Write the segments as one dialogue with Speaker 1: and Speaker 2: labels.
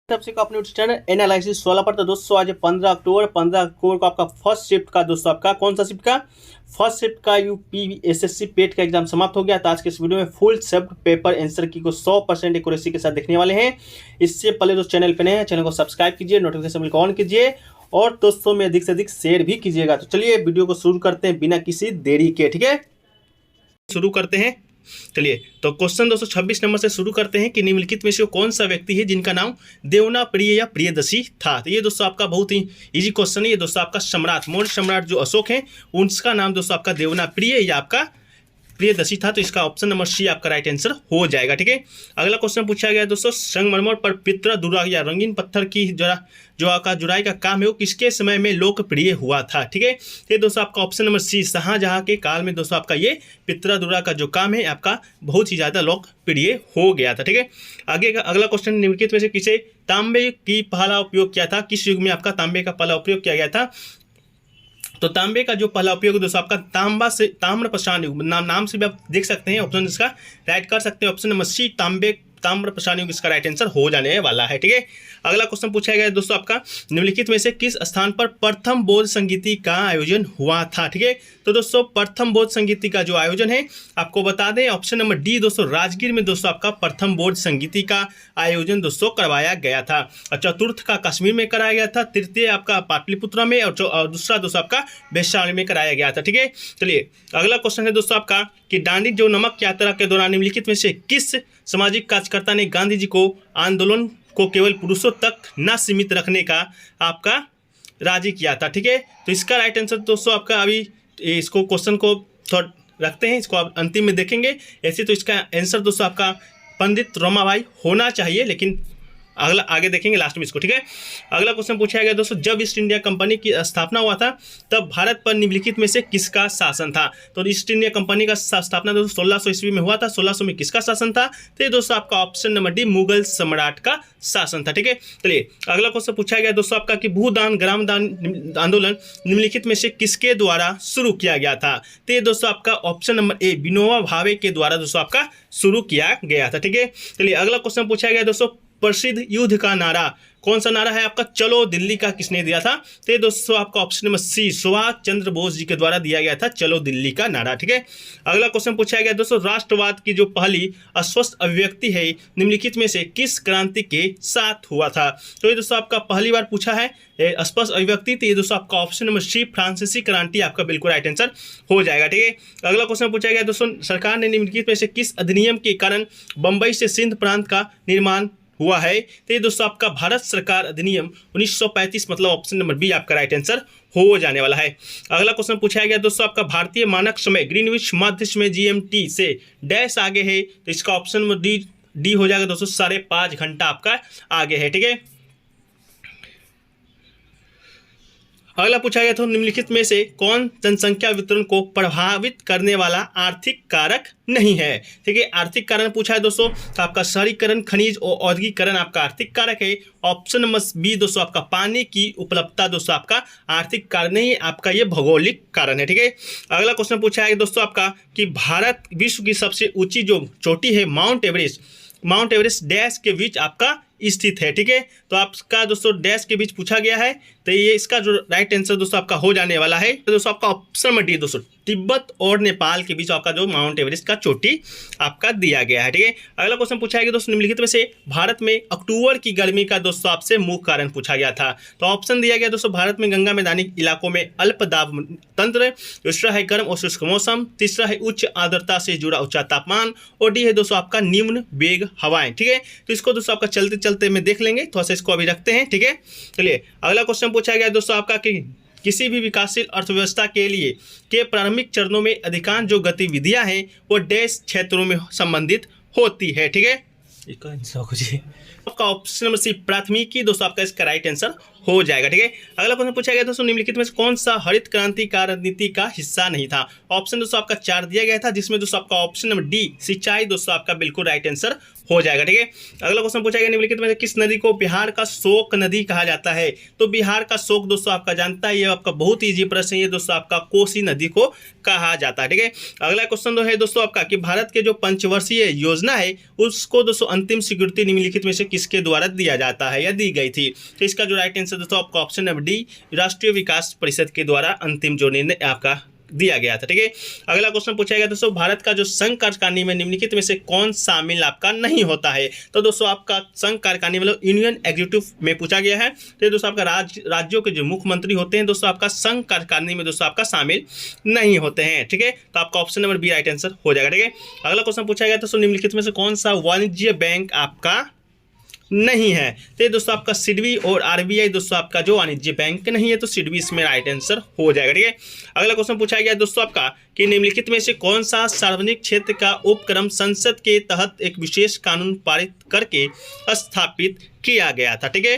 Speaker 1: तब से अपने चैनल एनालिसिस 16 पर। तो दोस्तों आज 15 अक्टूबर को आपका फर्स्ट शिफ्ट का दोस्तों आपका कौन सा शिफ्ट का फर्स्ट शिफ्ट का यूपीएसएससी पेट का एग्जाम समाप्त हो गया। तो आज के इस वीडियो में फुल शिफ्ट पेपर आंसर की को 100% एक्यूरेसी के साथ देखने वाले हैं। इससे पहले दोस्तों चैनल पे नए हैं, चैनल को सब्सक्राइब कीजिए, नोटिफिकेशन बिल को ऑन कीजिए और दोस्तों में अधिक से अधिक शेयर भी कीजिएगा। तो चलिए वीडियो को शुरू करते हैं बिना किसी देरी के। ठीक है, शुरू करते हैं। चलिए तो क्वेश्चन 226 नंबर से शुरू करते हैं कि निम्नलिखित में से कौन सा व्यक्ति है जिनका नाम देवना प्रिय या प्रियदर्शी था। तो ये दोस्तों आपका बहुत ही इजी क्वेश्चन है। ये दोस्तों आपका सम्राट, मौर्य सम्राट जो अशोक हैं उनका नाम दोस्तों आपका देवना प्रिय या आपका प्रियदर्शी था। तो इसका ऑप्शन नंबर सी आपका राइट आंसर हो जाएगा। ठीक है, अगला क्वेश्चन पूछा गया दोस्तों, संगमरमर पर पितरा दुरा या रंगीन पत्थर की जुराई का काम है वो किसके समय में लोकप्रिय हुआ था। ठीक है, ये दोस्तों आपका ऑप्शन नंबर सी शाहजहां के काल में दोस्तों आपका ये पितरा दुरा का जो काम है आपका बहुत ही ज़्यादा लोकप्रिय हो गया था। ठीक है, आगे का अगला क्वेश्चन, निम्नलिखित में से किसे तांबे की पहला उपयोग किया था, किस युग में आपका तांबे का पहला उपयोग किया गया था। तो तांबे का जो पहला उपयोग दोस्तों आपका ताम्रप्रशान युग नाम से भी आप देख सकते हैं, ऑप्शन इसका राइट कर सकते हैं। ऑप्शन नंबर सी ताम्रप्रशान युग इसका राइट आंसर हो जाने वाला है। ठीक है, अगला क्वेश्चन पूछा गया है दोस्तों आपका, निम्नलिखित में से किस स्थान पर प्रथम बौद्ध संगीति का आयोजन हुआ था। ठीक है, तो दोस्तों प्रथम बौद्ध संगीति का जो आयोजन है आपको बता दें, ऑप्शन नंबर डी दोस्तों राजगीर में दोस्तों आपका प्रथम बौद्ध संगीति का आयोजन दोस्तों करवाया गया था। और चतुर्थ का कश्मीर में कराया गया था, तृतीय आपका पाटलिपुत्रा में और दूसरा दोस्तों आपका वैशाली में कराया गया था। ठीक है, चलिए अगला क्वेश्चन है दोस्तों आपका कि दांडी जो नमक यात्रा के दौरान निम्नलिखित में से किस सामाजिक कार्यकर्ता ने गांधी जी को आंदोलन को केवल पुरुषों तक न सीमित रखने का आपका राजी किया था। ठीक है, तो इसका राइट आंसर दोस्तों आपका अभी इसको क्वेश्चन को थोड़ा रखते हैं, इसको आप अंतिम में देखेंगे। ऐसे तो इसका आंसर दोस्तों आपका पंडित रमाबाई होना चाहिए, लेकिन अगला आगे देखेंगे लास्ट में इसको। ठीक है, अगला क्वेश्चन पूछा गया दोस्तों, जब ईस्ट इंडिया कंपनी की स्थापना हुआ था तब भारत पर निम्नलिखित में से किसका शासन था। तो ईस्ट इंडिया कंपनी का स्थापना दोस्तों 1600 ईस्वी में हुआ था। 1600 में किसका शासन था, तो ये दोस्तों आपका ऑप्शन नंबर डी मुगल सम्राट का शासन था। ठीक है, चलिए अगला क्वेश्चन पूछा गया दोस्तों आपका कि भूदान ग्राम दान आंदोलन निम्नलिखित में से किसके द्वारा शुरू किया गया था। तो ये दोस्तों आपका option number A Vinoba Bhave के द्वारा दोस्तों आपका शुरू किया गया था। ठीक है, चलिए अगला क्वेश्चन पूछा गया दोस्तों, प्रसिद्ध युद्ध का नारा कौन सा नारा है आपका, चलो दिल्ली का किसने दिया था। तो ये दोस्तों आपका ऑप्शन नंबर सी सुभाष चंद्र बोस जी के द्वारा दिया गया था चलो दिल्ली का नारा। ठीक है, अगला क्वेश्चन पूछा गया दोस्तों, राष्ट्रवाद की जो पहली अस्वस्थ अभिव्यक्ति है निम्नलिखित में से किस क्रांति के साथ हुआ था। तो ये दोस्तों आपका पहली बार पूछा है अस्पष्ट अभिव्यक्ति, तो ये दोस्तों आपका ऑप्शन नंबर सी फ्रांसीसी क्रांति आपका बिल्कुल राइट आंसर हो जाएगा। ठीक है, अगला क्वेश्चन पूछा गया दोस्तों, सरकार ने निम्नलिखित में से किस अधिनियम के कारण बंबई से सिंध प्रांत का निर्माण हुआ है। तो ये दोस्तों आपका भारत सरकार अधिनियम 1935 मतलब ऑप्शन नंबर बी आपका राइट आंसर हो जाने वाला है। अगला क्वेश्चन पूछा गया दोस्तों आपका, भारतीय मानक समय ग्रीनविच मध्य में जीएमटी से डैश आगे है। तो इसका ऑप्शन नंबर डी हो जाएगा दोस्तों 5.5 घंटा आपका आगे है। ठीक है, अगला पूछा गया था, निम्नलिखित में से कौन जनसंख्या वितरण को प्रभावित करने वाला आर्थिक कारक नहीं है। ठीक है, आर्थिक कारण पूछा है दोस्तों, तो आपका शहरीकरण खनिज और औद्योगिकरण आपका आर्थिक कारक है। ऑप्शन नंबर बी दोस्तों आपका पानी की उपलब्धता दोस्तों आपका आर्थिक कारण नहीं, आपका ये भौगोलिक कारण है। ठीक है, अगला क्वेश्चन पूछा है दोस्तों आपका कि भारत विश्व की सबसे ऊंची जो चोटी है माउंट एवरेस्ट डैश के बीच आपका स्थित है। ठीक है, तो आपका दोस्तों डैश के बीच पूछा गया है, तो ये इसका जो राइट आंसर दोस्तों आपका हो जाने वाला है। तो दोस्तों आपका ऑप्शन नंबर डी दोस्तों तिब्बत और नेपाल के बीच आपका जो माउंट एवरेस्ट का चोटी आपका दिया गया है। ठीक है, अगला क्वेश्चन पूछा गया दोस्तों, निम्नलिखित में से भारत में अक्टूबर की गर्मी का दोस्तों आपसे मुख्य कारण पूछा गया था। तो ऑप्शन दिया गया दोस्तों, भारत में गंगा मैदानी इलाकों में अल्प दाब तंत्र, दूसरा है गर्म और शुष्क मौसम, तीसरा है उच्च आर्द्रता से जुड़ा ऊंचा तापमान, और डी है दोस्तों आपका निम्न वेग हवाएं। ठीक है, तो इसको दोस्तों आपका चलते चलते में देख लेंगे, थोड़ा सा इसको अभी रखते हैं। ठीक है, चलिए अगला क्वेश्चन पूछा गया दोस्तों आपका कि किसी भी विकासशील अर्थव्यवस्था के लिए के प्रारंभिक चरणों में अधिकांश जो गतिविधियां हैं वो डैश क्षेत्रों में संबंधित होती है। ठीक है, आपका ऑप्शन नंबर सी प्राथमिकी दोस्तों आपका इसका राइट आंसर हो जाएगा। ठीक है, अगला क्वेश्चन पूछा गया दोस्तों, निम्नलिखित में से कौन सा हरित क्रांति का रणनीति का हिस्सा नहीं था। ऑप्शन दोस्तों आपका 4 दिया गया था, जिसमें दोस्तों आपका ऑप्शन नंबर डी सिंचाई दोस्तों आपका बिल्कुल राइट आंसर हो जाएगा। ठीक है, अगला क्वेश्चन पूछा गया, निम्नलिखित में से किस नदी को बिहार का शोक नदी कहा जाता है। तो बिहार का शोक दोस्तों आपका जानता है, ये आपका बहुत ईजी प्रश्न है, ये दोस्तों आपका कोसी नदी को कहा जाता है। ठीक है, अगला क्वेश्चन है दोस्तों आपका कि भारत के जो पंचवर्षीय योजना है उसको दोस्तों अंतिम स्वीकृति निम्नलिखित में से किसके द्वारा दिया जाता है या दी गई थी। तो इसका जो राइट आंसर दोस्तों आपका ऑप्शन नंबर डी राष्ट्रीय विकास परिषद के द्वारा अंतिम जो निर्णय आपका दिया गया था। ठीक है, अगला क्वेश्चन पूछा गया दोस्तों, भारत का जो संघ कार्यकारिणी में निम्नलिखित में से कौन शामिल आपका नहीं होता है। तो दोस्तों आपका संघ कार्यकारिणी मतलब यूनियन एग्जीक्यूटिव में पूछा गया है। तो दोस्तों आपका राज्यों के जो मुख्यमंत्री होते हैं दोस्तों आपका संघ कार्यकारिणी में दोस्तों आपका शामिल नहीं होते हैं। ठीक है, तो आपका option number B right answer हो जाएगा। ठीक है, अगला क्वेश्चन पूछा गया दोस्तों, निम्नलिखित में से कौन सा वाणिज्य बैंक आपका नहीं है। तो दोस्तों आपका सिडबी और आरबीआई दोस्तों आपका जो वाणिज्य बैंक नहीं है, तो सिडबी इसमें राइट आंसर हो जाएगा। ठीक है, अगला क्वेश्चन पूछा गया दोस्तों आपका कि निम्नलिखित में से कौन सा सार्वजनिक क्षेत्र का उपक्रम संसद के तहत एक विशेष कानून पारित करके स्थापित किया गया था। ठीक है,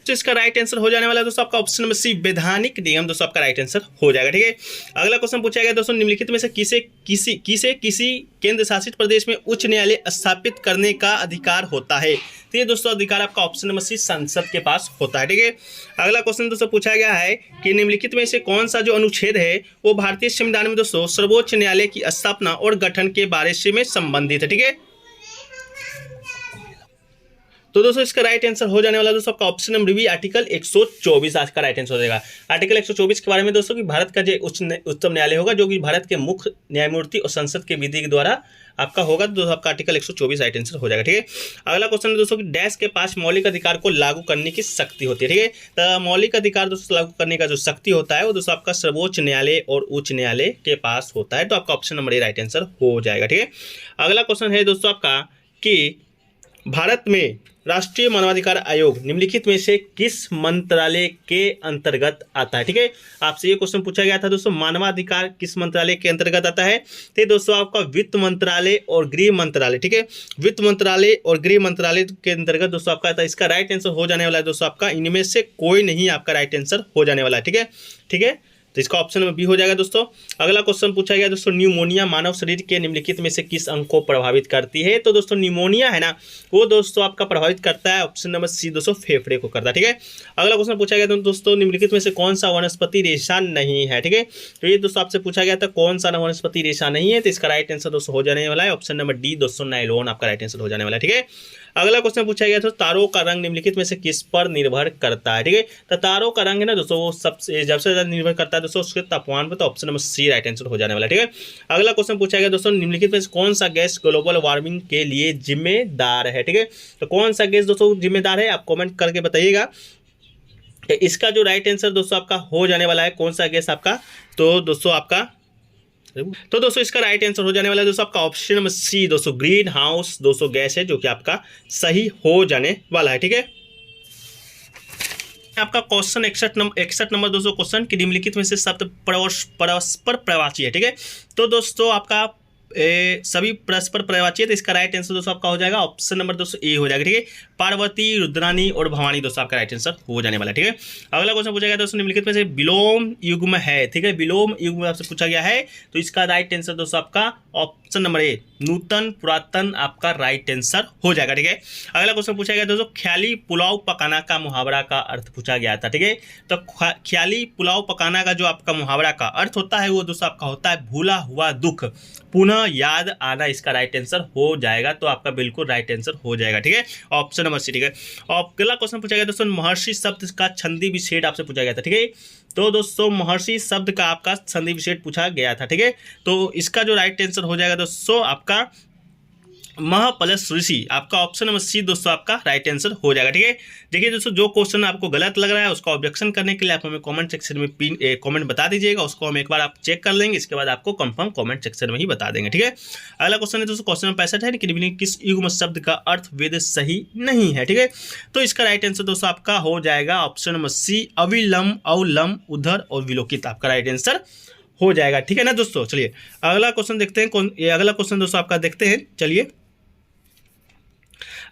Speaker 1: तो इसका राइट आंसर हो जाने वाला है दोस्तों आपका ऑप्शन नंबर सी वैधानिक नियम दोस्तों आपका राइट आंसर हो जाएगा। ठीक है, अगला क्वेश्चन पूछा गया दोस्तों, निम्नलिखित में से किसी केंद्र शासित प्रदेश में उच्च न्यायालय स्थापित करने का अधिकार होता है। तो ये दोस्तों अधिकार आपका ऑप्शन नंबर सी संसद के पास होता है। ठीक है, अगला क्वेश्चन दोस्तों पूछा गया है कि निम्नलिखित में से कौन सा जो अनुच्छेद है वो भारतीय संविधान में दोस्तों सर्वोच्च न्यायालय की स्थापना और गठन के बारे में संबंधित है। ठीक है, तो दोस्तों इसका राइट आंसर हो जाने वाला दोस्तों आपका ऑप्शन नंबर बी आर्टिकल 124 आज का राइट आंसर हो जाएगा। आर्टिकल 124 के बारे में दोस्तों कि भारत का जो उच्चतम न्यायालय होगा जो कि भारत के मुख्य न्यायमूर्ति और संसद के विधि के द्वारा आपका होगा, तो दोस्तों आपका आर्टिकल 124 राइट आंसर हो जाएगा। ठीक है, अगला क्वेश्चन दोस्तों कि डैश के पास मौलिक अधिकार को लागू करने की शक्ति होती है। ठीक है, तो मौलिक अधिकार दोस्तों लागू करने का जो शक्ति होता है वो दोस्तों आपका सर्वोच्च न्यायालय और उच्च न्यायालय के पास होता है, तो आपका option number A right answer हो जाएगा। ठीक है, अगला क्वेश्चन है दोस्तों आपका कि भारत में राष्ट्रीय मानवाधिकार आयोग निम्नलिखित में से किस मंत्रालय के अंतर्गत आता है। ठीक है, आपसे ये क्वेश्चन पूछा गया था दोस्तों, मानवाधिकार किस मंत्रालय के अंतर्गत आता है। तो दोस्तों आपका वित्त मंत्रालय और गृह मंत्रालय। ठीक है, वित्त मंत्रालय और गृह मंत्रालय के अंतर्गत दोस्तों आपका आता है। इसका राइट आंसर हो जाने वाला है दोस्तों आपका इनमें से कोई नहीं आपका राइट आंसर हो जाने वाला है। ठीक है, ठीक है, तो इसका ऑप्शन नंबर बी हो जाएगा दोस्तों। अगला क्वेश्चन पूछा गया दोस्तों, न्यूमोनिया मानव शरीर के निम्नलिखित में से किस अंग को प्रभावित करती है। तो दोस्तों न्यूमोनिया है ना वो दोस्तों आपका प्रभावित करता है, ऑप्शन नंबर सी दोस्तों फेफड़े को करता है। ठीक है, अगला क्वेश्चन पूछा गया दोस्तों, निम्नलिखित में से कौन सा वनस्पति रेशा नहीं है। ठीक है, तो ये दोस्तों आपसे पूछा गया था कौन सा वनस्पति रेशा नहीं है, तो इसका राइट आंसर दोस्तों हो जाने वाला है ऑप्शन नंबर डी दोस्तों नायलॉन आपका राइट आंसर हो जाने वाला है। ठीक है, अगला क्वेश्चन पूछा गया था तारों का रंग निम्नलिखित में से किस पर निर्भर करता है। ठीक है, तो तारों का रंग है ना दोस्तों वो सबसे ज्यादा निर्भर करता है दोस्तों उसके तापमान पर, तो option number C right answer हो जाने वाला है। ठीक है, अगला क्वेश्चन पूछा गया दोस्तों, निम्नलिखित में से कौन सा गैस ग्लोबल वार्मिंग के लिए जिम्मेदार है। ठीक है, तो कौन सा गैस दोस्तों जिम्मेदार है आप कमेंट करके बताइएगा। इसका जो राइट आंसर दोस्तों आपका हो जाने वाला है कौन सा गैस आपका, तो दोस्तों आपका तो दोस्तों इसका राइट आंसर हो जाने वाला है दोस्तों आपका ऑप्शन नंबर सी दोस्तों ग्रीन हाउस दोस्तों गैस है जो कि आपका सही हो जाने वाला है। ठीक है, आपका क्वेश्चन 61 नंबर दोस्तों क्वेश्चन कि निम्नलिखित में से शब्द परस्पर प्रवाची है। ठीक है, तो दोस्तों आपका सभी परस्पर प्रवाची है, तो इसका राइट आंसर दोस्तों आपका हो जाएगा ऑप्शन नंबर दोस्तों ए हो जाएगा। ठीक है, पार्वती रुद्रानी और भवानी दोस्तों आपका राइट आंसर हो जाने वाला है। ठीक है, अगला क्वेश्चन पूछा गया दोस्तों, निम्नलिखित में से विलोम युग्म है। ठीक है, विलोम युग्म आपसे पूछा गया है, तो इसका राइट आंसर दोस्तों आपका ऑप्शन नंबर ए नूतन पुरातन आपका राइट आंसर हो जाएगा। ठीक है, अगला क्वेश्चन पूछा गया दोस्तों, ख्याली पुलाव पकाना का मुहावरा का अर्थ पूछा गया था। ठीक है, तो ख्याली पुलाव पकाना का जो आपका मुहावरा का अर्थ होता है वो दोस्तों आपका होता है भूला हुआ दुख पुनः याद आना, इसका राइट आंसर हो जाएगा, तो आपका बिल्कुल राइट आंसर हो जाएगा। ठीक है, ऑप्शन नंबर सी। ठीक है, अगला क्वेश्चन पूछा गया दोस्तों, महर्षि शब्द का छंदी विच्छेद आपसे पूछा गया था। ठीक है, तो दोस्तों महर्षि शब्द का आपका संधि विच्छेद पूछा गया था। ठीक है, तो इसका जो राइट आंसर हो जाएगा दोस्तों आपका मह प्लस ऋषि, आपका ऑप्शन नंबर सी दोस्तों आपका राइट आंसर हो जाएगा। ठीक है, देखिए दोस्तों जो क्वेश्चन आपको गलत लग रहा है उसका ऑब्जेक्शन करने के लिए आप हमें कमेंट सेक्शन में कमेंट बता दीजिएगा, उसको हम एक बार आप चेक कर लेंगे, इसके बाद आपको कंफर्म कमेंट सेक्शन में ही बता देंगे। ठीक है, अगला क्वेश्चन है दोस्तों क्वेश्चन नंबर 65 है कि किस युग्म शब्द का अर्थ वेद सही नहीं है। ठीक है, तो इसका राइट आंसर दोस्तों आपका हो जाएगा ऑप्शन नंबर सी अविलंब अवलंब उधर और विलोकित, आपका राइट आंसर हो जाएगा। ठीक है ना दोस्तों, चलिए अगला क्वेश्चन देखते हैं। अगला क्वेश्चन दोस्तों आपका देखते हैं, चलिए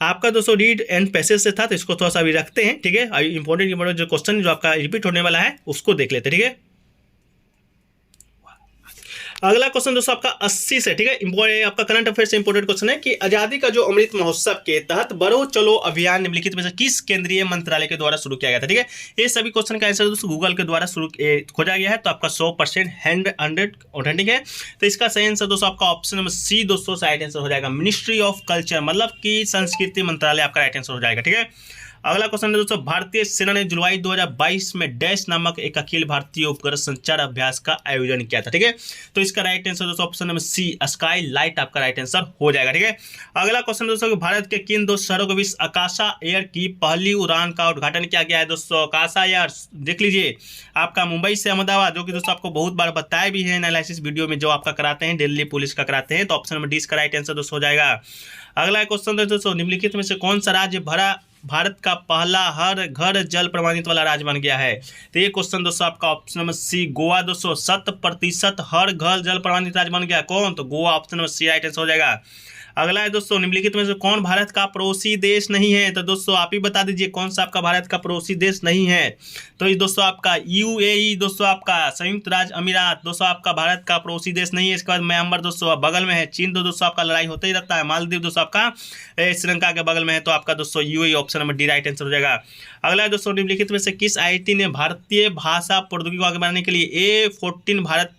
Speaker 1: आपका दोस्तों रीड एंड पैसेज से था, तो इसको थोड़ा सा अभी रखते हैं, ठीक है। इंपॉर्टेंट जो क्वेश्चन जो आपका रिपीट होने वाला है उसको देख लेते हैं, ठीक है। अगला क्वेश्चन दोस्तों आपका 80 से, ठीक है, आपका करंट अफेयर से इंपोर्टेंट क्वेश्चन है कि आजादी का जो अमृत महोत्सव के तहत बढ़ो चलो अभियान निम्नलिखित में से किस केंद्रीय मंत्रालय के द्वारा शुरू किया गया था, ठीक है। ये सभी क्वेश्चन का आंसर दोस्तों गूगल के द्वारा शुरू खोजा गया है, तो आपका 100% 100 ऑथेंटिक है। तो इसका सही आंसर दोस्तों आपका ऑप्शन नंबर सी दोस्तों राइट आंसर हो जाएगा, मिनिस्ट्री ऑफ कल्चर, मतलब कि संस्कृति मंत्रालय आपका राइट आंसर हो जाएगा, ठीक है। अगला क्वेश्चन है दोस्तों, भारतीय सेना ने जुलाई 2022 में डैश नामक एक अखिल भारतीय उपग्रह संचार अभ्यास का आयोजन किया था, ठीक है। तो इसका राइट आंसर दोस्तों option number C sky light आपका राइट आंसर हो जाएगा, ठीक है। अगला क्वेश्चन दोस्तों, भारत के किन दो शहरों के बीच आकाशा एयर की पहली उड़ान का उद्घाटन किया गया है दोस्तों। आकाशा एयर देख लीजिए आपका मुंबई से अहमदाबाद, जो कि दोस्तों आपको बहुत बार बताया भी है एनालिसिस वीडियो में जो आपका कराते हैं, दिल्ली पुलिस का कराते हैं। तो ऑप्शन नंबर डी इसका राइट आंसर दोस्तों हो जाएगा। अगला क्वेश्चन दोस्तों, निम्नलिखित में से कौन सा राज्य भारत का पहला हर घर जल प्रमाणित वाला राज्य बन गया है। तो ये क्वेश्चन दोस्तों आपका ऑप्शन नंबर सी गोवा दोस्तों 100% हर घर जल प्रमाणित राज्य बन गया, कौन, तो Goa option number C right answer हो जाएगा। अगला है दोस्तों, निम्नलिखित में से कौन भारत का पड़ोसी देश नहीं है। तो दोस्तों आप ही बता दीजिए कौन सा आपका भारत का पड़ोसी देश नहीं है। तो ये दोस्तों आपका यूएई दोस्तों आपका संयुक्त राज्य अमीरात दोस्तों आपका भारत का पड़ोसी देश नहीं है। इसके बाद म्यांमार दोस्तों बगल में है, चीन तो दोस्तों आपका लड़ाई होता ही रहता है, मालदीव दोस्तों आपका श्रीलंका के बगल में है। तो आपका दोस्तों UAE option number D right answer हो जाएगा। अगला है दोस्तों, निम्नलिखित में से किस आईआईटी ने भारतीय भाषा प्रौद्योगिकी को आगे बढ़ाने के लिए A14 भारत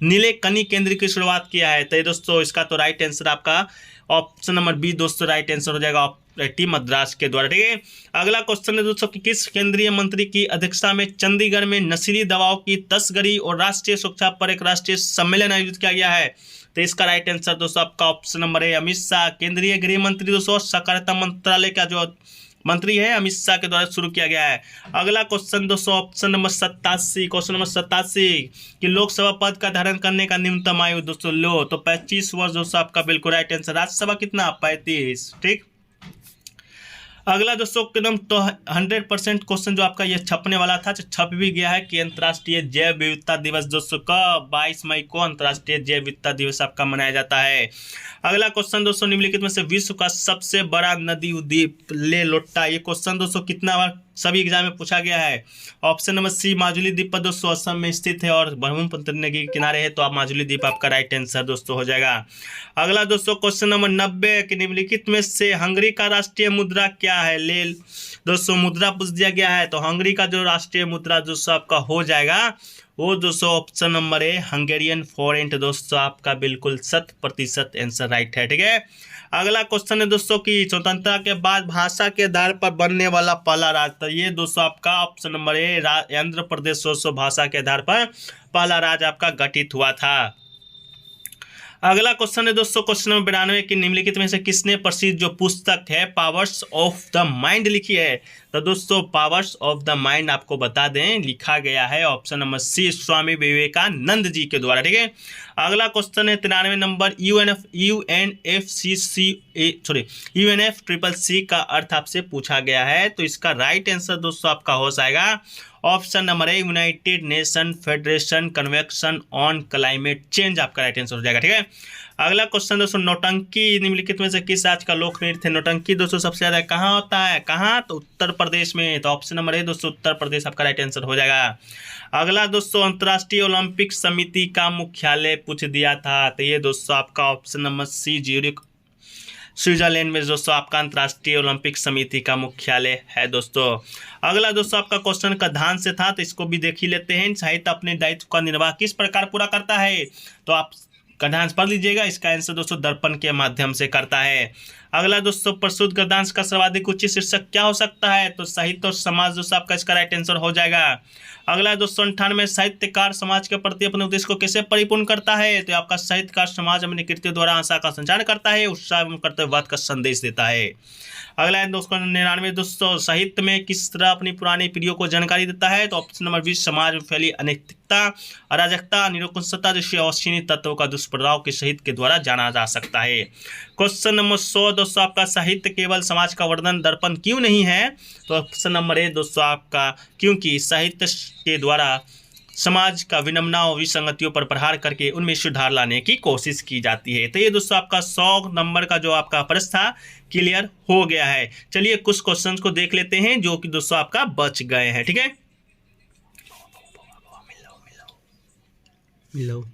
Speaker 1: नीले कनी केंद्र की शुरुआत किया है। तो दोस्तों इसका तो राइट आंसर आपका ऑप्शन नंबर बी दोस्तों राइट आंसर हो जाएगा, टी मद्रास के द्वारा, ठीक है। अगला क्वेश्चन है दोस्तों कि किस केंद्रीय मंत्री की अध्यक्षता में चंडीगढ़ में नशीली दवाओं की तस्करी और राष्ट्रीय सुरक्षा पर एक राष्ट्रीय सम्मेलन आयोजित किया गया है। तो इसका राइट आंसर दोस्तों आपका ऑप्शन नंबर है अमित शाह, केंद्रीय गृह मंत्री दोस्तों सहकारिता मंत्रालय का जो मंत्री है अमित शाह के द्वारा शुरू किया गया है। अगला क्वेश्चन दोस्तों ऑप्शन नंबर 87, क्वेश्चन नंबर 87 कि लोकसभा पद का धारण करने का न्यूनतम आयु दोस्तों लो, तो 25 वर्ष दोस्तों आपका बिल्कुल राइट आंसर। राज्यसभा कितना, 35, ठीक। अगला दोस्तों एकदम तो 100% क्वेश्चन जो आपका ये छपने वाला था, छप भी गया है कि अंतर्राष्ट्रीय जैव विविधता दिवस दोस्तों कब 22 मई को अंतर्राष्ट्रीय जैव विविधता दिवस आपका मनाया जाता है। अगला क्वेश्चन दोस्तों, निम्नलिखित में से विश्व का सबसे बड़ा नदी द्वीप ले लोट्टा, ये क्वेश्चन दोस्तों कितना बार सभी एग्जाम में पूछा गया है। ऑप्शन नंबर सी माजुली द्वीप पर दोस्तों असम में स्थित है और ब्रह्मपुत्र नदी के किनारे है, तो आप माजुली द्वीप आपका राइट आंसर दोस्तों हो जाएगा। अगला दोस्तों क्वेश्चन नंबर 90 कि निम्नलिखित में से हंगरी का राष्ट्रीय मुद्रा क्या है। ले दोस्तों मुद्रा पूछ दिया गया है, तो हंगरी का जो राष्ट्रीय मुद्रा दोस्तों आपका हो जाएगा वो दोस्तों ऑप्शन नंबर है हंगेरियन फॉरेंट दोस्तों आपका बिल्कुल 100% आंसर राइट है, ठीक है। अगला क्वेश्चन है दोस्तों कि स्वतंत्रता के बाद भाषा के आधार पर बनने वाला पहला राज्य, तो ये दोस्तों आपका ऑप्शन नंबर है आंध्र प्रदेश दोस्तों भाषा के आधार पर पहला राज्य आपका गठित हुआ था। अगला क्वेश्चन है दोस्तों क्वेश्चन नंबर 92 कि निम्नलिखित में से किसने प्रसिद्ध जो पुस्तक है पावर्स ऑफ द माइंड लिखी है। तो दोस्तों पावर्स ऑफ द माइंड आपको बता दें लिखा गया है ऑप्शन नंबर सी स्वामी विवेकानंद जी के द्वारा, ठीक है। अगला क्वेश्चन है 93 नंबर UNFCCC का अर्थ आपसे पूछा गया है, तो इसका राइट आंसर दोस्तों आपका हो जाएगा ऑप्शन नंबर है United nation federation convention on climate change आपका राइट आंसर हो जाएगा, ठीक है। अगला क्वेश्चन दोस्तों नौटंकी निम्नलिखित में से किस राज्य का लोक नृत्य है। नौटंकी दोस्तों सबसे ज्यादा कहाँ होता है, कहाँ, तो उत्तर प्रदेश में, तो ऑप्शन नंबर है दोस्तों उत्तर प्रदेश आपका राइट आंसर हो जाएगा। अगला दोस्तों अंतर्राष्ट्रीय ओलंपिक समिति का मुख्यालय पूछ दिया था, तो ये दोस्तों आपका option number C Zurich Switzerland में दोस्तों आपका अंतर्राष्ट्रीय ओलंपिक समिति का मुख्यालय है दोस्तों। अगला दोस्तों आपका क्वेश्चन का ध्यान से था, तो इसको भी देख ही लेते हैं। साहित्य अपने दायित्व का निर्वाह किस प्रकार पूरा करता है, तो आप गद्यांश पढ़ लीजिएगा, इसका आंसर दोस्तों दर्पण के माध्यम से करता है। अगला दोस्तों प्रस्तुत गद्यांश का सर्वाधिक उचित शीर्षक क्या हो सकता है, तो साहित्य और समाज दोस्तों आपका इसका राइट आंसर हो जाएगा। अगला दोस्तों 98 साहित्यकार समाज के प्रति अपने उद्देश्य को कैसे परिपूर्ण करता है, तो आपका साहित्यकार समाज अपनी कृतियों द्वारा आशा का संचार करता है, उत्साह एवं कर्तव्यवाद का संदेश देता है। अगला है दोस्तों 99 दोस्तों साहित्य में किस तरह अपनी पुरानी पीढ़ियों को जानकारी देता है, तो ऑप्शन नंबर 20 समाज में फैली अनैतिकता अराजकता निरंकुशता जैसे अवश्यनीय तत्वों का दुष्प्रभाव के साहित्य के द्वारा जाना जा सकता है। क्वेश्चन नंबर 100 दोस्तों आपका साहित्य केवल समाज का वर्णन दर्पण क्यों नहीं है, तो ऑप्शन नंबर ए दोस्तों आपका क्योंकि साहित्य के द्वारा समाज का विनम्रता और विसंगतियों पर प्रहार करके उनमें सुधार लाने की कोशिश की जाती है। तो ये दोस्तों आपका 100 नंबर का जो आपका प्रश्न था क्लियर हो गया है। चलिए कुछ क्वेश्चंस को देख लेते हैं जो कि दोस्तों आपका बच गए हैं। ठीक है, मिलो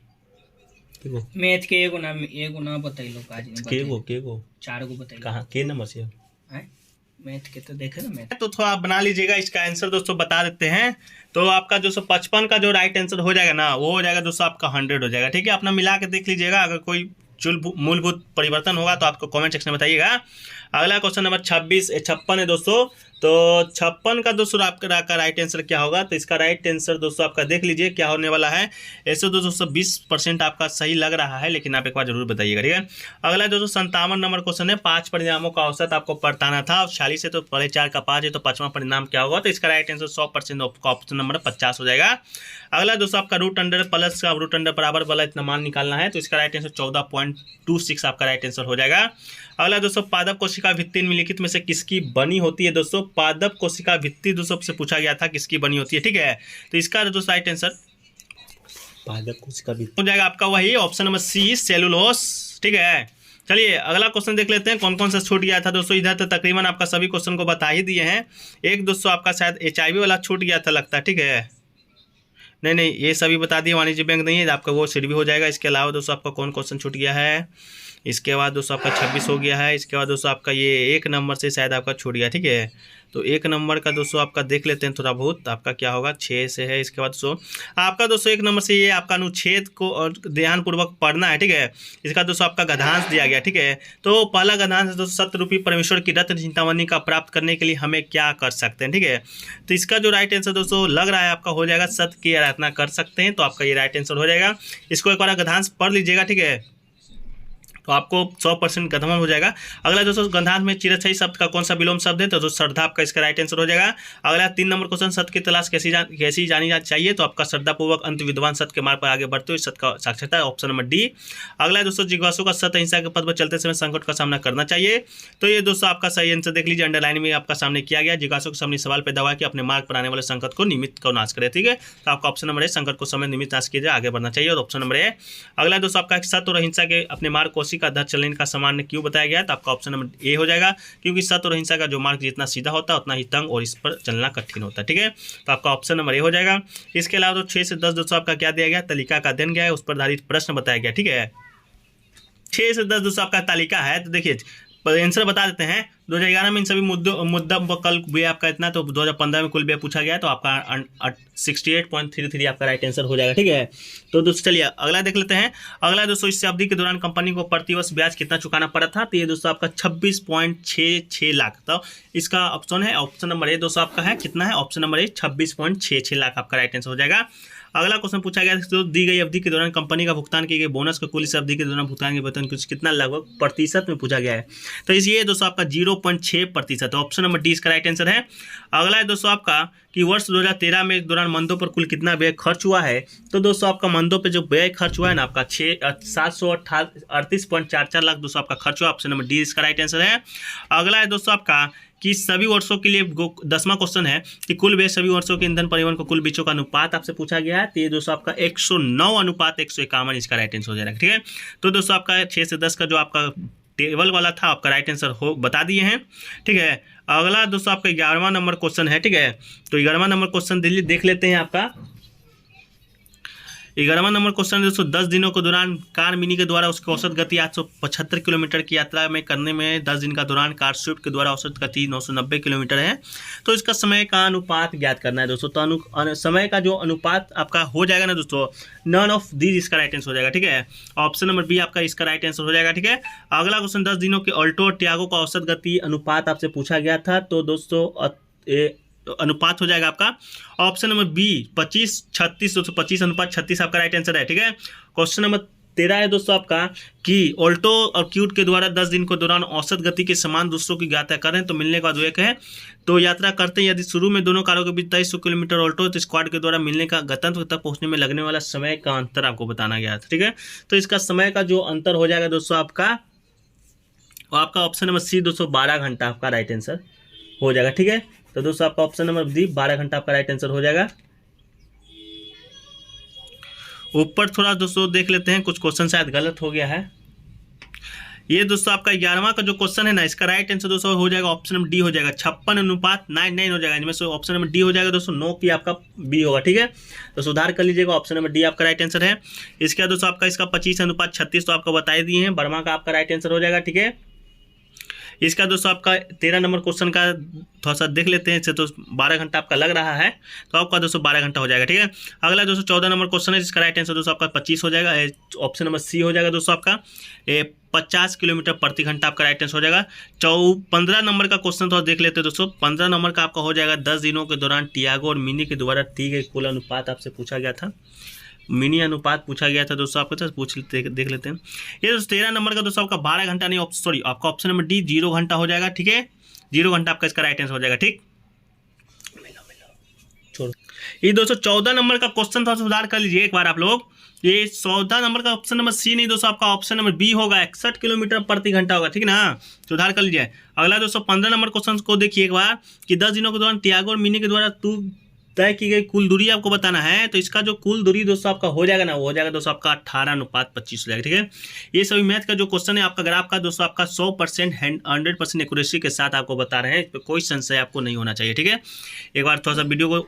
Speaker 2: मैथ के एगो ना बताइलो काज नहीं
Speaker 1: केगो
Speaker 2: 4 गो बताइलो।
Speaker 1: कहाँ के नंबर से
Speaker 2: हैं मैथ के तो देखे ना मैथ।
Speaker 1: तो थोड़ा बना लीजिएगा। इसका आंसर दोस्तों बता देते हैं। तो आपका 255 का जो राइट आंसर हो जाएगा ना, वो हो जाएगा दोस्तों आपका 100 हो जाएगा। ठीक है, अपना मिला के देख लीजिएगा। अगर कोई मूलभूत परिवर्तन होगा तो आपको कमेंट सेक्शन में बताइएगा। अगला क्वेश्चन नंबर 56 है दोस्तों। तो 56 का दोस्तों आपका राइट आंसर क्या होगा? तो इसका राइट आंसर दोस्तों आपका देख लीजिए क्या होने वाला है। ऐसे दोस्तों 20% आपका सही लग रहा है, लेकिन आप एक बार जरूर बताइएगा। ठीक है, अगला दोस्तों 57 नंबर क्वेश्चन है। 5 परिणामों का औसत आपको बताना था। 46 है तो पहले 4 का 5 है, तो 5वां परिणाम क्या होगा? तो इसका राइट आंसर 100% आपका ऑप्शन नंबर 50 हो जाएगा। अगला दोस्तों आपका रूट अंडर प्लस का रूट अंडर बराबर वाला इतना मान निकालना है, तो इसका राइट आंसर 14.26 आपका राइट आंसर हो जाएगा। अगला दोस्तों पादप कोशिका भित्ति निम्नलिखित में से किसकी बनी होती है? दोस्तों पादप कोशिका भित्ति दोस्तों से पूछा गया था किसकी बनी होती है। ठीक है, तो इसका दोस्तों राइट आंसर पादप कोशिका भित्ति हो जाएगा आपका वही ऑप्शन नंबर सी, सेलुलोस। ठीक है, चलिए अगला क्वेश्चन देख लेते हैं कौन कौन सा छूट गया था दोस्तों। इधर तो तकरीबन आपका सभी क्वेश्चन को बता ही दिए हैं। एक दोस्तों आपका शायद HIV वाला छूट गया था लगता है। ठीक है, नहीं ये सभी बता दिए। वाणिज्य बैंक नहीं है, आपका वो सीट भी हो जाएगा। इसके अलावा दोस्तों आपका कौन क्वेश्चन छूट गया है? इसके बाद दोस्तों आपका 26 हो गया है। इसके बाद दोस्तों आपका ये 1 नंबर से शायद आपका छूट गया। ठीक है, तो 1 नंबर का दोस्तों आपका देख लेते हैं थोड़ा बहुत। आपका क्या होगा? 6 से है। इसके बाद दोस्तों आपका दोस्तों 1 नंबर से ये आपका अनुच्छेद को और ध्यानपूर्वक पढ़ना है। ठीक है, इसका दोस्तों आपका गद्यांश दिया गया। ठीक है, तो पहला गद्यांश दोस्तों सत्यरूपी परमेश्वर की रत्न चिंतामणि का प्राप्त करने के लिए हमें क्या कर सकते हैं? ठीक है, तो इसका जो राइट आंसर दोस्तों लग रहा है आपका हो जाएगा सत्य की आराधना कर सकते हैं। तो आपका ये राइट आंसर हो जाएगा। इसको एक बार गद्यांश पढ़ लीजिएगा। ठीक है, तो आपको 100% गधमन हो जाएगा। अगला दोस्तों गंधांश में चिरस्थायी शब्द का कौन सा विलोम शब्द है? तो दोस्तों श्रद्धा आपका इसका राइट आंसर हो जाएगा। अगला 3 नंबर क्वेश्चन सत्य की तलाश कैसी जानी चाहिए? तो आपका श्रद्धापूर्वक अंत विद्वान सत्य के मार्ग पर आगे बढ़ते हुए सत्य का साक्षात्कार, ऑप्शन नंबर डी। अगला दोस्तों जिज्ञासु का सत्य अहिंसा के पद पर चलते समय संकट का सामना करना चाहिए। तो ये दोस्तों आपका सही आंसर देख लीजिए, अंडरलाइन में आपका सामने किया गया। जिज्ञासु के सामने सवाल पैदा हुआ कि अपने मार्ग पर आने वाले संकट को निमित्त को नाश करे। ठीक है, तो आपका ऑप्शन नंबर है संकट को समय निमित्त नाश कीजिए, आगे बढ़ना चाहिए, और ऑप्शन नंबर है। अगला दोस्तों आपका सत्य और अहिंसा के अपने मार्ग कोशिश का धर चलने का सामान्य क्यों बताया गया? तो आपका ऑप्शन नंबर ए हो जाएगा, क्योंकि सत्य और अहिंसा का जो मार्ग जितना सीधा होता है उतना ही तंग और इस पर चलना कठिन होता है। ठीक है, तो आपका ऑप्शन नंबर ए हो जाएगा। इसके अलावा तो 6 से 10 दोस्तों आपका क्या दिया गया? तालिका का दिन गया है, उस पर आधारित प्रश्न बताया गया। ठीक है, 6 से 10 दोस्तों आपका तालिका है। तो देखिए आंसर बता देते हैं। 2011 में इन सभी मुद्दा कल व्यय आपका इतना, तो 2015 में कुल व्यय पूछा गया, तो आपका 68.33 आपका राइट आंसर हो जाएगा। ठीक है, तो दोस्तों चलिए अगला देख लेते हैं। अगला दोस्तों इस अवधि के दौरान कंपनी को प्रतिवर्ष ब्याज कितना चुकाना पड़ा था? तो ये दोस्तों आपका 26.66 लाख। तो इसका ऑप्शन है ऑप्शन नंबर ए दोस्तों आपका है कितना है? ऑप्शन नंबर ए 26.66 लाख आपका राइट आंसर हो जाएगा। अगला क्वेश्चन पूछा गया तो दी गई अवधि के दौरान कंपनी का भुगतान किए गए बोनस का कुल इस अवधि के दौरान भुगतान के वेतन कुछ कितना लगभग प्रतिशत में पूछा गया है? तो ये दोस्तों आपका 0.6%। ऑप्शन नंबर डी इसका राइट आंसर है। अगला है दोस्तों आपका कि वर्ष 2013 में दौरान मंदों पर कुल कितना व्यय खर्च हुआ है? तो दोस्तों आपका मंदों पे जो व्यय खर्च हुआ है ना आपका 738.44 लाख दोस्तों आपका खर्च हुआ। ऑप्शन नंबर डी इसका राइट आंसर है। अगला है दोस्तों आपका कि सभी वर्षों के लिए 10वां क्वेश्चन है कि कुल व्यय सभी वर्षों के ईंधन परिवहन को कुल बीचों का अनुपात आपसे पूछा गया है। तो ये दोस्तों आपका 109:151 इसका राइट आंसर हो जाएगा। ठीक है, तो दोस्तों आपका 6 से 10 का जो आपका टेबल वाला था आपका राइट आंसर हो बता दिए हैं। ठीक है, अगला दोस्तों आपका 11वां नंबर क्वेश्चन है। ठीक है, तो 11वां नंबर क्वेश्चन देख लेते हैं। आपका 11वां नंबर क्वेश्चन दोस्तों 10 दिनों के दौरान कार मिनी के द्वारा उसकी औसत गति 875 किलोमीटर की यात्रा में करने में 10 दिन का दौरान कार स्विफ्ट के द्वारा औसत गति 990 किलोमीटर है। तो इसका समय का अनुपात ज्ञात करना है दोस्तों। तो समय का जो अनुपात आपका हो जाएगा ना दोस्तों, नन ऑफ दीज इसका राइट आंसर हो जाएगा। ठीक है, ऑप्शन नंबर बी आपका इसका राइट आंसर हो जाएगा। ठीक है, अगला क्वेश्चन 10 दिनों के ऑल्टो और टियागो का औसत गति अनुपात आपसे पूछा गया था। तो दोस्तों अनुपात हो जाएगा आपका ऑप्शन नंबर बी 25-36 दोस्तों 25:36 आपका राइट आंसर है। ठीक है, क्वेश्चन नंबर 13 है दोस्तों आपका कि ऑल्टो और क्यूट के द्वारा 10 दिन के दौरान औसत गति के समान दूसरों की यात्रा करें तो मिलने का जो एक है तो यात्रा करते हैं यदि शुरू में दोनों कारों के बीच 2300 किलोमीटर ऑल्टो तो स्क्वाड के द्वारा मिलने का गंतव्य तक पहुंचने में लगने वाला समय का अंतर आपको बताना गया था। ठीक है, तो इसका समय का जो अंतर हो जाएगा दोस्तों आपका ऑप्शन नंबर सी दोस्तों 12 घंटा आपका राइट आंसर हो जाएगा। ठीक है, तो दोस्तों आपका ऑप्शन नंबर डी 12 घंटा आपका राइट आंसर हो जाएगा। ऊपर थोड़ा दोस्तों देख लेते हैं, कुछ क्वेश्चन शायद गलत हो गया है। ये दोस्तों आपका 11वां का जो क्वेश्चन है ना, इसका राइट आंसर दोस्तों हो जाएगा ऑप्शन नंबर डी हो जाएगा, 56:99 हो जाएगा। इनमें से ऑप्शन नंबर डी हो जाएगा दोस्तों, नो की आपका बी होगा, ठीक है। तो सुधार कर लीजिएगा, ऑप्शन नंबर डी आपका राइट आंसर है। इसके बाद दोस्तों आपका इसका 25:36 तो आपको बता ही दिए हैं, वर्मा का आपका राइट आंसर हो जाएगा, ठीक है। इसका दोस्तों आपका 13 नंबर क्वेश्चन का थोड़ा सा देख लेते हैं, इससे तो 12 घंटा आपका लग रहा है, तो आपका दोस्तों 12 घंटा हो जाएगा, ठीक है। अगला दोस्तों 14 नंबर क्वेश्चन है, जिसका राइट आंसर दोस्तों आपका 25 हो जाएगा, ऑप्शन नंबर सी हो जाएगा दोस्तों आपका। 50 किलोमीटर प्रति घंटा आपका राइट आंसर हो जाएगा। 15 नंबर का क्वेश्चन थोड़ा देख लेते हैं दोस्तों। 15 नंबर का आपका हो जाएगा, 10 दिनों के दौरान टियागो और मिनी के द्वारा दी गई कुल अनुपात आपसे पूछा गया था, मिनी अनुपात पूछा गया था दोस्तों आपको, तो पूछ लेते देख लेते हैं। ये दोस्तों 13 नंबर का दोस्तों आपका 12 घंटा नहीं, सॉरी आपका ऑप्शन नंबर डी 0 घंटा हो जाएगा, ठीक है। 0 घंटा आपका इसका राइट आंसर हो जाएगा, ठीक। ये दोस्तों 14 नंबर का क्वेश्चन थोड़ा सुधार कर लीजिए एक बार आप लोग। ये 14 नंबर का ऑप्शन नंबर सी नहीं दोस्तों, आपका ऑप्शन नंबर बी होगा, 61 किलोमीटर प्रति घंटा होगा, ठीक है ना। सुधार कर लीजिए। अगला दोस्तों 15 नंबर क्वेश्चन को देखिए एक बार, कि 10 दिनों के दौरान टियागो और मिनी के द्वारा तय की गई कुल दूरी आपको बताना है। तो इसका जो कुल दूरी दोस्तों आपका हो जाएगा ना, वो हो जाएगा दोस्तों आपका 18:25 हो जाएगा, ठीक है। ये सभी मैथ का जो क्वेश्चन है आपका ग्राफ का दोस्तों आपका 100% 100% एक्यूरेसी के साथ आपको बता रहे हैं, इस पर कोई संशय आपको नहीं होना चाहिए, ठीक है। एक बार थोड़ा सा वीडियो को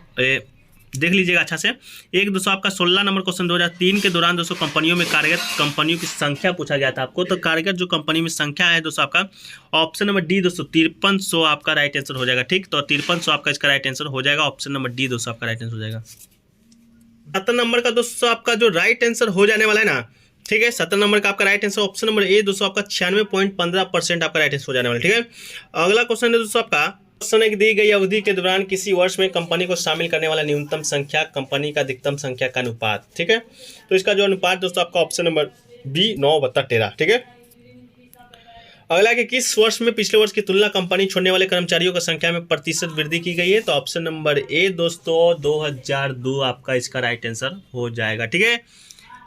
Speaker 1: देख लीजिएगा अच्छा से। एक दोस्तों आपका 16 नंबर क्वेश्चन 2003 के दौरान दोस्तों कंपनियों में कार्यरत कंपनियों की संख्या पूछा गया था आपको। तो कार्यरत जो कंपनी में संख्या है दोस्तों आपका ऑप्शन नंबर डी दोस्तों 5300 आपका राइट आंसर हो जाएगा, ठीक। तो 5300 आपका इसका राइट आंसर हो जाएगा, ऑप्शन नंबर डी दोस्तों आपका राइट आंसर हो जाएगा। 17 नंबर का दोस्तों आपका जो राइट आंसर हो जाने वाला है ना, ठीक है। 17 नंबर का आपका right answer option number A दोस्तों आपका 96.15% आपका राइट आंसर हो जाने वाला, ठीक है। अगला क्वेश्चन है दोस्तों आपका, क्वेश्चन एक दी गई अवधि के दौरान किसी वर्ष में कंपनी को शामिल करने वाला न्यूनतम संख्या कंपनी का अधिकतम संख्या का अनुपात, ठीक है। तो इसका जो अनुपात दोस्तों आपका ऑप्शन नंबर बी 9/13, ठीक है। अगला कि किस वर्ष में पिछले वर्ष की तुलना कंपनी छोड़ने वाले कर्मचारियों की संख्या में प्रतिशत वृद्धि की गई है। तो ऑप्शन नंबर ए दोस्तों 2002 आपका इसका राइट आंसर हो जाएगा, ठीक है।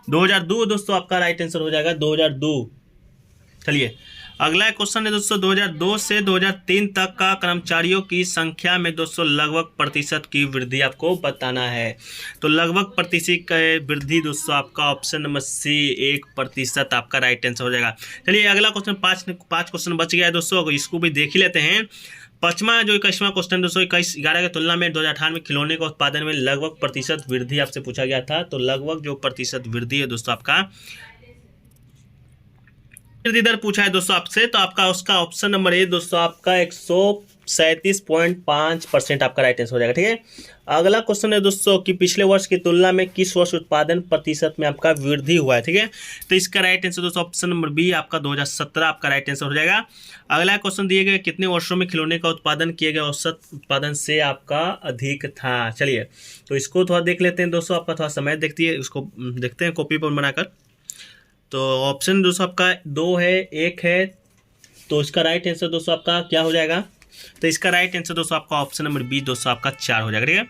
Speaker 1: 2002 दोस्तों आपका राइट आंसर हो जाएगा, 2002। चलिए अगला क्वेश्चन है दोस्तों 2002 से 2003 तक का कर्मचारियों की संख्या में दोस्तों लगभग प्रतिशत की वृद्धि आपको बताना है। तो लगभग प्रतिशत का वृद्धि दोस्तों आपका ऑप्शन नंबर सी 1% आपका राइट आंसर हो जाएगा। चलिए अगला क्वेश्चन, पाँच क्वेश्चन बच गया है दोस्तों, इसको भी देख ही लेते हैं। 21वां क्वेश्चन दोस्तों 11 की तुलना में 2018 में खिलौने के उत्पादन में लगभग प्रतिशत वृद्धि आपसे पूछा गया था। तो लगभग जो प्रतिशत वृद्धि है दोस्तों आपका वृद्धि दर पूछा है दोस्तों आपसे, तो आपका उसका ऑप्शन नंबर ए दोस्तों आपका 137.5% आपका राइट आंसर हो जाएगा, ठीक है। अगला क्वेश्चन है दोस्तों कि पिछले वर्ष की तुलना में किस वर्ष उत्पादन प्रतिशत में आपका वृद्धि हुआ है, ठीक है। तो इसका राइट आंसर दोस्तों ऑप्शन नंबर बी आपका 2017 आपका राइट आंसर हो जाएगा। अगला क्वेश्चन दिए गए कितने वर्षों में खिलौने का उत्पादन किए गए औसत उत्पादन से आपका अधिक था। चलिए तो इसको थोड़ा देख लेते हैं दोस्तों, आपका थोड़ा समय देखती है, इसको देखते हैं कॉपी पर बनाकर। तो ऑप्शन दोस्तों आपका 2 है, 1 है, तो इसका राइट आंसर दोस्तों आपका क्या हो जाएगा। तो इसका राइट आंसर दोस्तों आपका ऑप्शन नंबर बी दोस्तों आपका 4 हो जाएगा, ठीक है।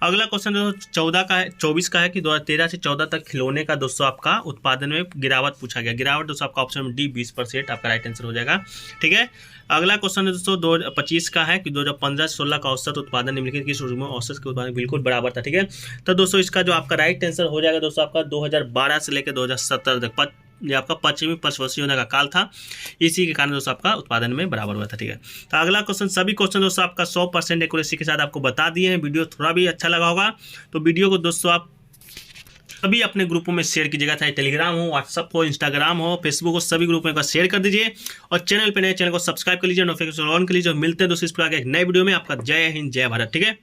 Speaker 1: अगला क्वेश्चन दोस्तों 24 का है कि 2013 से 14 तक खिलौने का दोस्तों आपका उत्पादन में गिरावट पूछा गया। गिरावट दोस्तों आपका ऑप्शन नंबर डी 20% आपका राइट आंसर हो जाएगा, ठीक है। अगला क्वेश्चन दोस्तों 2025 का है कि 2015 से 16 का औसत उत्पादन निम्नलिखित किस वर्ष में औसत के उत्पादन बिल्कुल बराबर था, ठीक है। तो दोस्तों इसका जो आपका राइट आंसर हो जाएगा दोस्तों आपका 2012 से लेकर 2017 तक ये आपका पश्चिमी पंचवर्षीय होने का काल था, इसी के कारण दोस्तों आपका उत्पादन में बराबर हुआ था, ठीक है। तो अगला क्वेश्चन, सभी क्वेश्चन दोस्तों आपका 100% एक्यूरेसी के साथ आपको बता दिए हैं। वीडियो थोड़ा भी अच्छा लगा होगा तो वीडियो को दोस्तों आप सभी अपने ग्रुपों में शेयर कीजिएगा, चाहे टेलीग्राम हो, व्हाट्सअप हो, इंस्टाग्राम हो, फेसबुक हो, सभी ग्रुप में एक बार शेयर कर दीजिए। और चैनल पे नए चैनल को सब्सक्राइब कर लीजिए, नोटिफिकेशन ऑन कर लीजिए। और मिलते हैं दोस्तों इस प्रकार के एक नए वीडियो में। आपका जय हिंद, जय भारत, ठीक है।